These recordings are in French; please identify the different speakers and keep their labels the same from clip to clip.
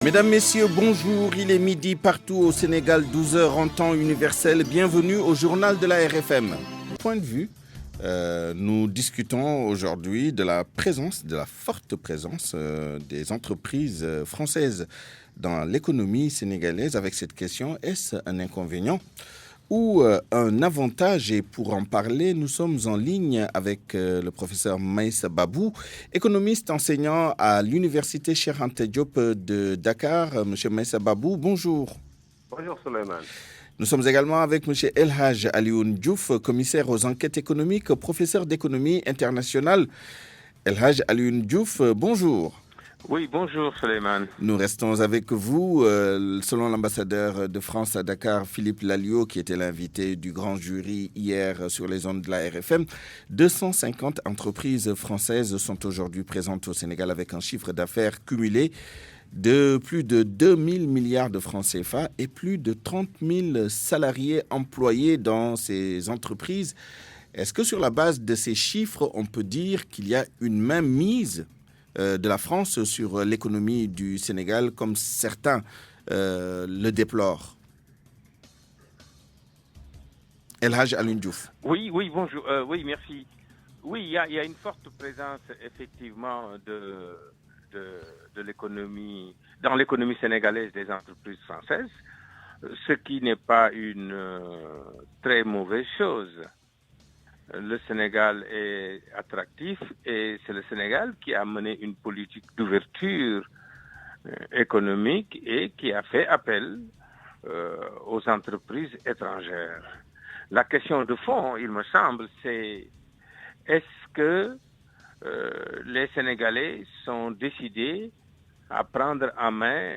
Speaker 1: Mesdames, Messieurs, bonjour. Il est midi partout au Sénégal, 12 heures en temps universel. Bienvenue au journal de la RFM. Point de vue, nous discutons aujourd'hui de la forte présence des entreprises françaises dans l'économie sénégalaise avec cette question, est-ce un inconvénient ou un avantage? Et pour en parler, nous sommes en ligne avec le professeur Meissa Babou, économiste enseignant à l'université Cheikh Anta Diop de Dakar. Monsieur Meissa Babou, bonjour.
Speaker 2: Bonjour Souleymane.
Speaker 1: Nous sommes également avec monsieur El Hadj Alioune Diouf, commissaire aux enquêtes économiques, professeur d'économie internationale. El Hadj Alioune Diouf, bonjour.
Speaker 2: Oui, bonjour Souleymane.
Speaker 1: Nous restons avec vous, selon l'ambassadeur de France à Dakar, Philippe Lalliot, qui était l'invité du grand jury hier sur les ondes de la RFM. 250 entreprises françaises sont aujourd'hui présentes au Sénégal avec un chiffre d'affaires cumulé de plus de 2000 milliards de francs CFA et plus de 30 000 salariés employés dans ces entreprises. Est-ce que sur la base de ces chiffres, on peut dire qu'il y a une mainmise de la France sur l'économie du Sénégal, comme certains le déplorent? El Hadj Alioune Diouf.
Speaker 2: Oui, bonjour. Oui, merci. Oui, il y a une forte présence, effectivement, de l'économie, dans l'économie sénégalaise des entreprises françaises, ce qui n'est pas une très mauvaise chose. Le Sénégal est attractif et c'est le Sénégal qui a mené une politique d'ouverture économique et qui a fait appel aux entreprises étrangères. La question de fond, il me semble, c'est est-ce que les Sénégalais sont décidés à prendre en main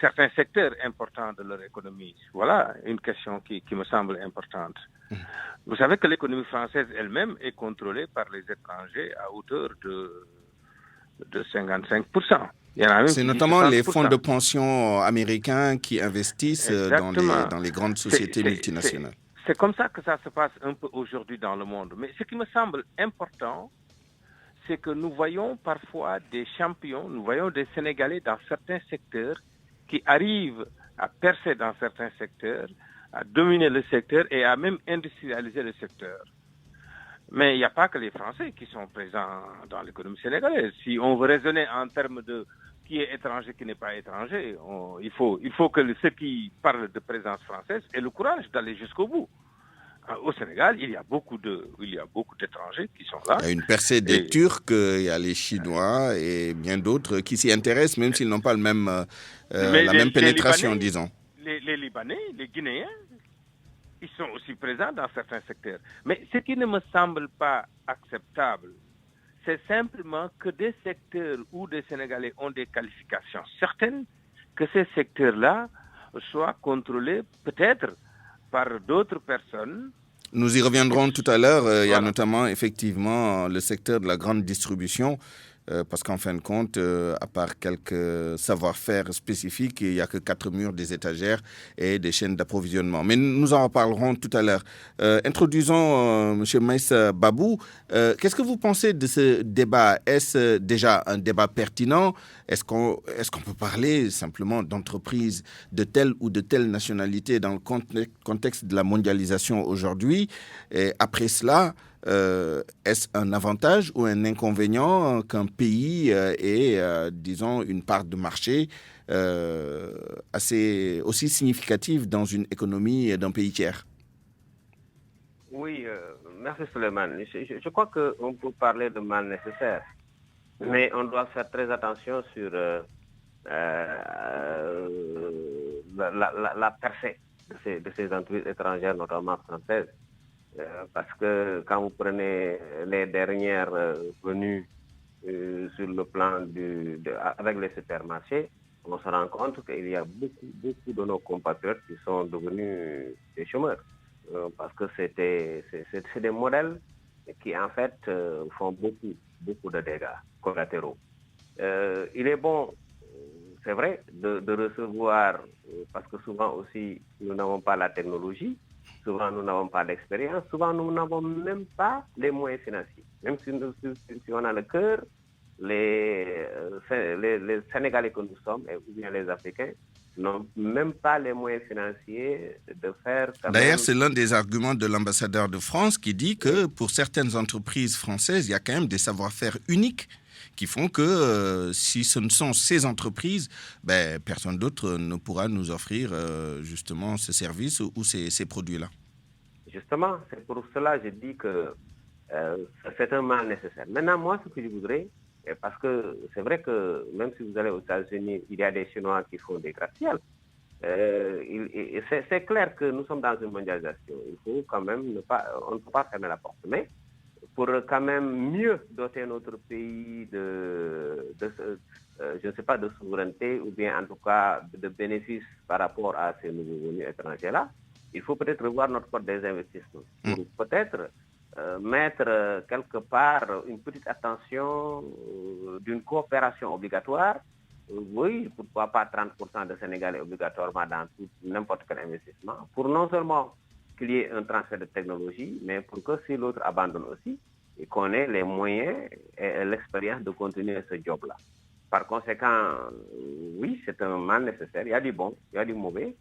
Speaker 2: certains secteurs importants de leur économie? Voilà une question qui me semble importante. Vous savez que l'économie française elle-même est contrôlée par les étrangers à hauteur de 55%.
Speaker 1: C'est notamment les fonds de pension américains qui investissent dans les grandes sociétés multinationales.
Speaker 2: C'est comme ça que ça se passe un peu aujourd'hui dans le monde. Mais ce qui me semble important, c'est que nous voyons parfois des champions, nous voyons des Sénégalais dans certains secteurs qui arrivent à percer dans certains secteurs, à dominer le secteur et à même industrialiser le secteur. Mais il n'y a pas que les Français qui sont présents dans l'économie sénégalaise. Si on veut raisonner en termes de qui est étranger, qui n'est pas étranger, il faut que ceux qui parlent de présence française aient le courage d'aller jusqu'au bout. Au Sénégal, il y a beaucoup d'étrangers qui sont là.
Speaker 1: Il y a une percée des Turcs, il y a les Chinois et bien d'autres qui s'y intéressent, même s'ils n'ont pas la même pénétration, disons.
Speaker 2: Les Libanais, les Guinéens, ils sont aussi présents dans certains secteurs. Mais ce qui ne me semble pas acceptable, c'est simplement que des secteurs où des Sénégalais ont des qualifications certaines, que ces secteurs-là soient contrôlés peut-être par d'autres personnes.
Speaker 1: Nous y reviendrons tout à l'heure. Il y a notamment effectivement le secteur de la grande distribution. Parce qu'en fin de compte, à part quelques savoir-faire spécifiques, il n'y a que 4 murs, des étagères et des chaînes d'approvisionnement. Mais nous en reparlerons tout à l'heure. Introduisons M. Meissa Babou. Qu'est-ce que vous pensez de ce débat? Est-ce déjà un débat pertinent? Est-ce qu'on peut parler simplement d'entreprises de telle ou de telle nationalité dans le contexte de la mondialisation aujourd'hui? Et après cela, est-ce un avantage ou un inconvénient qu'un pays ait, disons, une part de marché aussi significative dans une économie d'un pays tiers?
Speaker 3: Oui, merci Souleymane. Je crois qu'on peut parler de mal nécessaire, mais on doit faire très attention sur la percée de ces entreprises étrangères, notamment françaises. Parce que quand vous prenez les dernières venues sur le plan avec les supermarchés, on se rend compte qu'il y a beaucoup de nos compatriotes qui sont devenus des chômeurs. Parce que c'est des modèles qui en fait font beaucoup de dégâts collatéraux. Il est bon, c'est vrai, de recevoir, parce que souvent aussi nous n'avons pas la technologie. Souvent, nous n'avons pas d'expérience. Souvent, nous n'avons même pas les moyens financiers. Même si on a le cœur, les Sénégalais que nous sommes, ou bien les Africains, n'ont même pas les moyens financiers de faire...
Speaker 1: D'ailleurs, c'est l'un des arguments de l'ambassadeur de France qui dit que pour certaines entreprises françaises, il y a quand même des savoir-faire uniques qui font que si ce ne sont ces entreprises, personne d'autre ne pourra nous offrir justement ce service ou ces produits-là.
Speaker 3: Justement, c'est pour cela que je dis que c'est un mal nécessaire. Maintenant, moi, ce que je voudrais, parce que c'est vrai que même si vous allez aux États-Unis, il y a des Chinois qui font des gratte-ciels. C'est clair que nous sommes dans une mondialisation. Il faut quand même on ne peut pas fermer la porte. Mais pour quand même mieux doter notre pays je ne sais pas, de souveraineté ou bien en tout cas de bénéfices par rapport à ces nouveaux venus étrangers-là, il faut peut-être revoir notre code des investissements. Pour peut-être mettre quelque part une petite attention d'une coopération obligatoire. Oui, pourquoi pas 30% de Sénégalais obligatoirement dans n'importe quel investissement, pour non seulement qu'il y ait un transfert de technologie, mais pour que si l'autre abandonne aussi, et qu'on ait les moyens et l'expérience de continuer ce job-là. Par conséquent, oui, c'est un mal nécessaire. Il y a du bon, il y a du mauvais,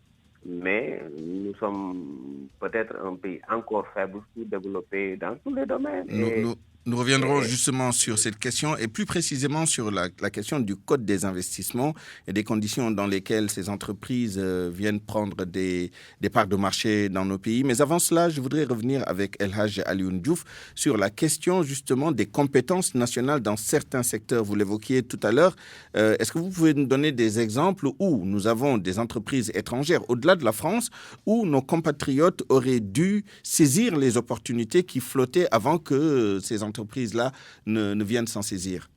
Speaker 3: mais nous sommes peut-être un pays encore faible, sous-développé dans tous les domaines.
Speaker 1: Nous reviendrons justement sur cette question et plus précisément sur la question du code des investissements et des conditions dans lesquelles ces entreprises viennent prendre des parts de marché dans nos pays. Mais avant cela, je voudrais revenir avec El Hadj Alioune Diouf sur la question justement des compétences nationales dans certains secteurs. Vous l'évoquiez tout à l'heure. Est-ce que vous pouvez nous donner des exemples où nous avons des entreprises étrangères au-delà de la France où nos compatriotes auraient dû saisir les opportunités qui flottaient avant que ces entreprises-là ne viennent s'en saisir?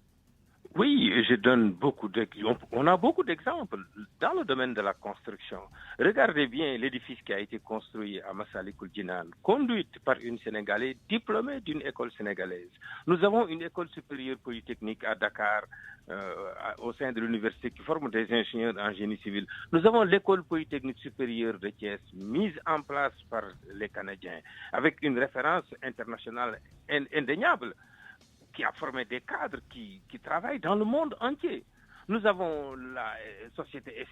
Speaker 2: Oui, je donne beaucoup d'exemples. On a beaucoup d'exemples dans le domaine de la construction. Regardez bien l'édifice qui a été construit à Massalikul Jinan, conduite par une Sénégalaise diplômée d'une école sénégalaise. Nous avons une école supérieure polytechnique à Dakar, au sein de l'université qui forme des ingénieurs en génie civil. Nous avons l'école polytechnique supérieure de Thiès, mise en place par les Canadiens, avec une référence internationale indéniable, qui a formé des cadres qui travaillent dans le monde entier. Nous avons la société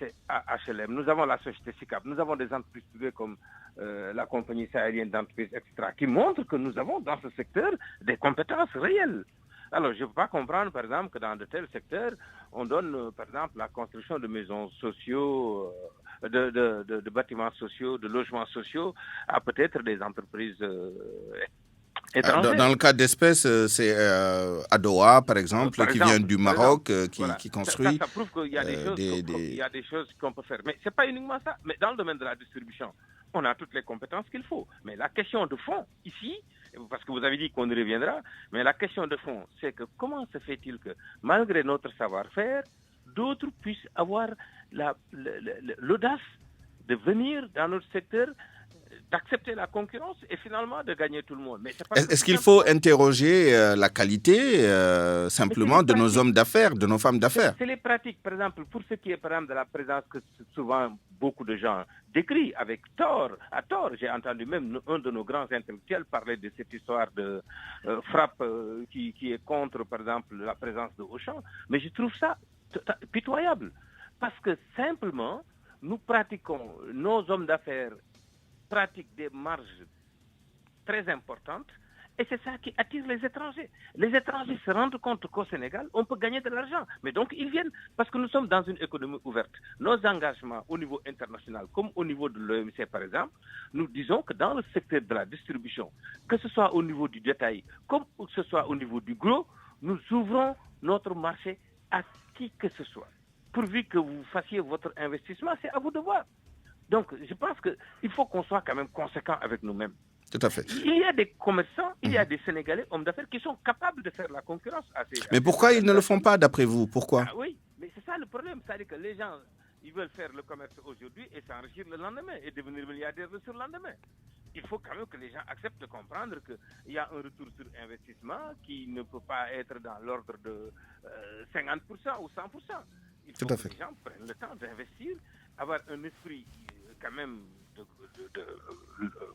Speaker 2: HLM, nous avons la société SICAP, nous avons des entreprises privées comme la compagnie sahélienne d'entreprises, etc., qui montrent que nous avons dans ce secteur des compétences réelles. Alors, je ne peux pas comprendre, par exemple, que dans de tels secteurs, on donne, par exemple, la construction de maisons sociaux, de bâtiments sociaux, de logements sociaux à peut-être des entreprises étrangères.
Speaker 1: Dans le cas d'espèce, c'est Adoua, par exemple, qui vient du Maroc, qui construit.
Speaker 2: Ça prouve qu'il y a il y a des choses qu'on peut faire. Mais ce n'est pas uniquement ça. Mais dans le domaine de la distribution, on a toutes les compétences qu'il faut. Mais la question de fond, ici, parce que vous avez dit qu'on y reviendra, mais la question de fond, c'est que comment se fait-il que, malgré notre savoir-faire, d'autres puissent avoir l'audace de venir dans notre secteur, d'accepter la concurrence et finalement de gagner tout le monde.
Speaker 1: Est-ce qu'il faut interroger la qualité simplement de nos hommes d'affaires, de nos femmes d'affaires?
Speaker 2: C'est les pratiques. Par exemple, pour ce qui est par exemple de la présence que souvent beaucoup de gens décrivent avec tort, à tort. J'ai entendu même un de nos grands intellectuels parler de cette histoire de frappe qui est contre, par exemple, la présence de Auchan. Mais je trouve ça pitoyable. Parce que simplement, nous pratiquons, nos hommes d'affaires pratiquent des marges très importantes et c'est ça qui attire les étrangers. Les étrangers se rendent compte qu'au Sénégal, on peut gagner de l'argent. Mais donc, ils viennent parce que nous sommes dans une économie ouverte. Nos engagements au niveau international, comme au niveau de l'OMC par exemple, nous disons que dans le secteur de la distribution, que ce soit au niveau du détail, comme que ce soit au niveau du gros, nous ouvrons notre marché à qui que ce soit. Pourvu que vous fassiez votre investissement, c'est à vous de voir. Donc, je pense qu'il faut qu'on soit quand même conséquent avec nous-mêmes.
Speaker 1: Tout à fait.
Speaker 2: Il y a des commerçants, il y a des Sénégalais, hommes d'affaires, qui sont capables de faire la concurrence.
Speaker 1: Mais pourquoi ils ne le font pas, d'après vous? Pourquoi?
Speaker 2: Oui, mais c'est ça le problème. C'est-à-dire que les gens, ils veulent faire le commerce aujourd'hui et s'enrichir le lendemain et devenir milliardaires le surlendemain. Il faut quand même que les gens acceptent de comprendre qu'il y a un retour sur investissement qui ne peut pas être dans l'ordre de 50% ou 100%. Il faut que les gens prennent le temps d'investir, avoir un esprit quand même de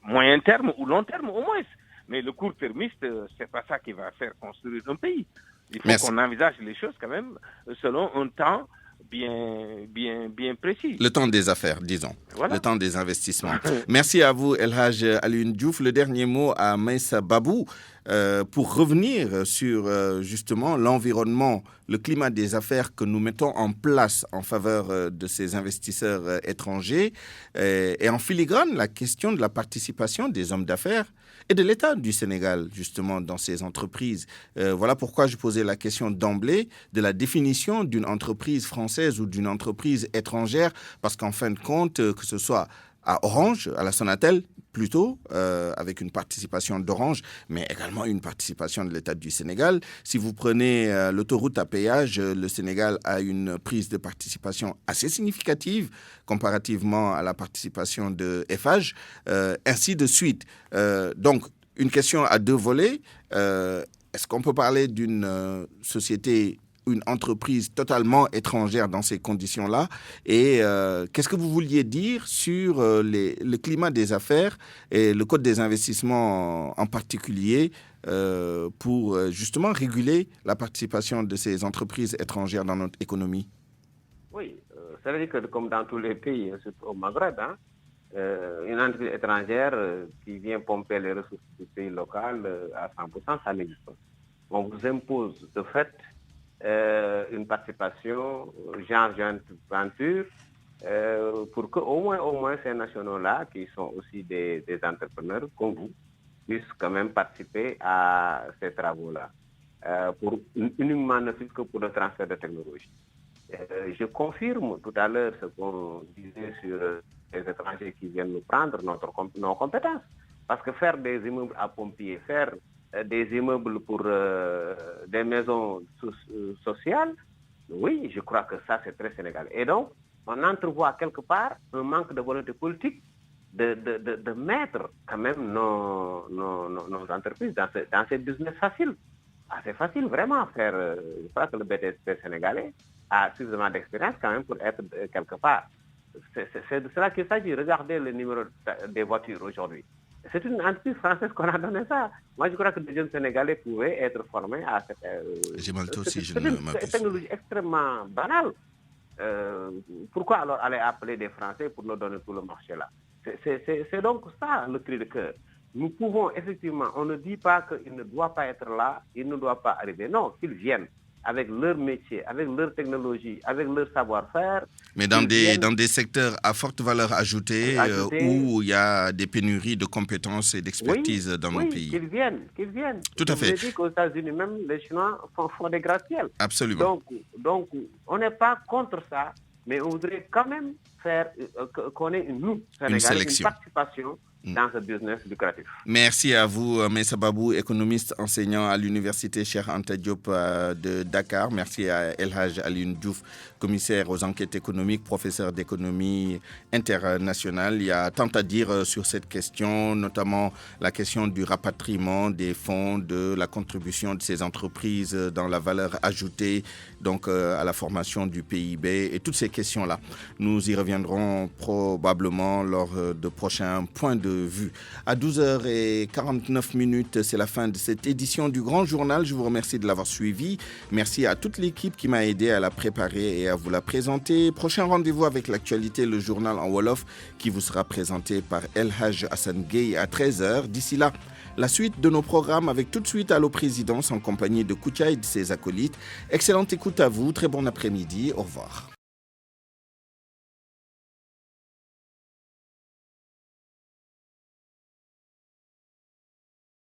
Speaker 2: moyen terme ou long terme au moins. Mais le court-termiste, c'est pas ça qui va faire construire un pays. Il faut qu'on envisage les choses quand même selon un temps bien précis.
Speaker 1: Le temps des affaires, disons. Voilà. Le temps des investissements. Merci à vous, El Hadj Alioune Diouf. Le dernier mot à Meissa Babou pour revenir sur justement l'environnement, le climat des affaires que nous mettons en place en faveur de ces investisseurs étrangers et en filigrane la question de la participation des hommes d'affaires et de l'État du Sénégal, justement, dans ces entreprises. Voilà pourquoi je posais la question d'emblée de la définition d'une entreprise française ou d'une entreprise étrangère, parce qu'en fin de compte, que ce soit à Orange, à la Sonatel, plutôt, avec une participation d'Orange, mais également une participation de l'État du Sénégal. Si vous prenez l'autoroute à péage, le Sénégal a une prise de participation assez significative comparativement à la participation de Eiffage, ainsi de suite. Donc, une question à deux volets. Est-ce qu'on peut parler d'une société, une entreprise totalement étrangère dans ces conditions-là? Et qu'est-ce que vous vouliez dire sur le climat des affaires et le code des investissements en particulier pour justement réguler la participation de ces entreprises étrangères dans notre économie?
Speaker 3: Oui, ça veut dire que comme dans tous les pays, surtout au Maghreb, une entreprise étrangère qui vient pomper les ressources du pays local à 100%, ça n'existe pas. On vous impose de fait une participation genre joint venture pour qu'au moins ces nationaux-là, qui sont aussi des entrepreneurs comme vous, puissent quand même participer à ces travaux-là, pour uniquement ne fût que pour le transfert de technologie. Je confirme tout à l'heure ce qu'on disait sur les étrangers qui viennent nous prendre nos compétences. Parce que faire des immeubles à pompiers, faire des immeubles pour des maisons sociales, oui, je crois que ça, c'est très sénégalais. Et donc, on entrevoit quelque part un manque de volonté politique de mettre quand même nos entreprises dans ces business faciles. C'est facile vraiment à faire. Je crois que le BTP sénégalais a suffisamment d'expérience quand même pour être quelque part. C'est de cela qu'il s'agit. Regardez le numéro des voitures aujourd'hui. C'est une entreprise française qu'on a donné ça. Moi, je crois que les jeunes Sénégalais pouvaient être formés à cette technologie extrêmement banale. Pourquoi alors aller appeler des Français pour nous donner tout le marché là? C'est donc ça le cri de cœur. Nous pouvons effectivement, on ne dit pas qu'il ne doit pas être là, il ne doit pas arriver. Non, qu'ils viennent avec leur métier, avec leur technologie, avec leur savoir-faire.
Speaker 1: Mais dans des secteurs à forte valeur ajoutée, où il y a des pénuries de compétences et d'expertise dans nos pays.
Speaker 3: Qu'ils viennent.
Speaker 1: Tout à fait.
Speaker 3: Je dis qu'aux États-Unis, même les Chinois font des gratte-ciels.
Speaker 1: Absolument.
Speaker 3: Donc, on n'est pas contre ça, mais on voudrait quand même faire qu'on ait une participation dans ce business lucratif.
Speaker 1: Merci à vous, Meissa Babou, économiste enseignant à l'université Cheikh Anta Diop de Dakar. Merci à El Hadj Alioune Diouf, commissaire aux enquêtes économiques, professeur d'économie internationale. Il y a tant à dire sur cette question, notamment la question du rapatriement des fonds, de la contribution de ces entreprises dans la valeur ajoutée, donc à la formation du PIB et toutes ces questions-là. Nous y reviendrons probablement lors de prochains points de vue. À 12h49, c'est la fin de cette édition du Grand Journal. Je vous remercie de l'avoir suivi. Merci à toute l'équipe qui m'a aidé à la préparer et à vous la présenter. Prochain rendez-vous avec l'actualité, le journal en Wolof, qui vous sera présenté par El Hadj Hassan Gueye à 13h. D'ici là, la suite de nos programmes avec tout de suite Allo Présidence en compagnie de Koutia et de ses acolytes. Excellente écoute à vous, très bon après-midi, au revoir.